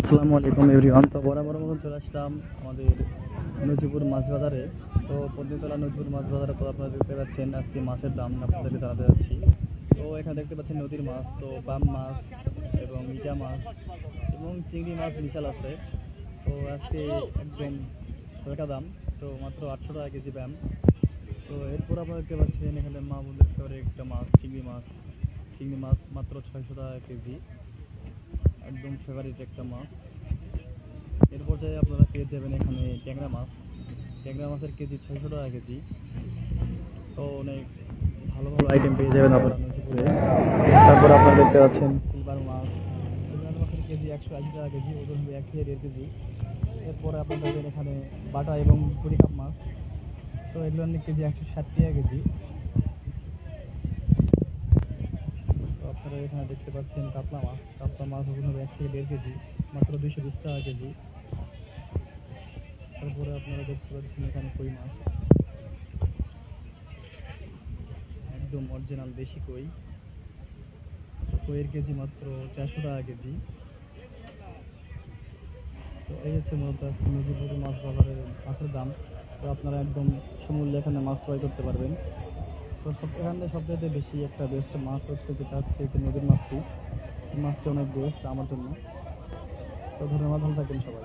আসসালামু আলাইকুম এভরিওয়ান। তো বরাবর মতন চলে আসলাম আমাদের নজিপুর মাছ বাজারে। তো পদ্মতলা নজিপুর মাছ বাজারে তো আপনারা দেখতে পাচ্ছেন আজকে মাছের দাম আপনাদেরকে জানাতে যাচ্ছি। তো এখানে দেখতে পাচ্ছেন নদীর মাছ, তো বাম মাছ এবং ইটা মাছ এবং চিংড়ি মাছ বিশাল আছে। তো আজকে একদম হালকা দাম, তো মাত্র 800 টাকা কেজি ব্যাম। তো এরপর আপনারা দেখতে পাচ্ছেন এখানে মা বোনদের ফেভারিট একটা মাছ চিংড়ি মাছ মাত্র 600 টাকা কেজি, একদম ফেভারিট একটা মাছ। এর পর্যায়ে আপনারা পেয়ে যাবেন এখানে ট্যাংরা মাছের কেজি 600 টাকা কেজি। তো অনেক ভালো ভালো আইটেম পেয়ে যাবেন আপনারা নজিপুরে। তারপর আপনারা দেখতে পাচ্ছেন সিলভার মাছের কেজি 180 টাকা কেজি, ওজন হবে 1 থেকে 1.5 কেজি। এরপরে আপনারা পাবেন এখানে বাটা এবং কুড়িকাপ মাছ, তো এগুলো কেজি 160 টাকা কেজি। তো আপনারা এখানে দেখতে পাচ্ছেন কাতলা মাছ ওজন হবে 1 থেকে 1.5 কেজি, মাত্র 220 টাকা কেজি। তারপরে আপনারা দেখতে পাচ্ছেন এখানে কই মাছ, একদম অরিজিনাল দেশি কইয়ের কেজি মাত্র 400 টাকা কেজি। তো এই হচ্ছে মূলত আজকে নজিপুর মাছ বাজারের মাছের দাম। তো আপনারা একদম সমূল্যে এখানে মাছ ক্রয় করতে পারবেন। তো এখানে সবচাইতে বেশি একটা বেস্ট মাছ হচ্ছে যেটা হচ্ছে যে নদীর মাছটি। এই মাছটি অনেক বেস্ট আমার জন্য। তো ধন্যবাদ, ভালো থাকেন সবাই।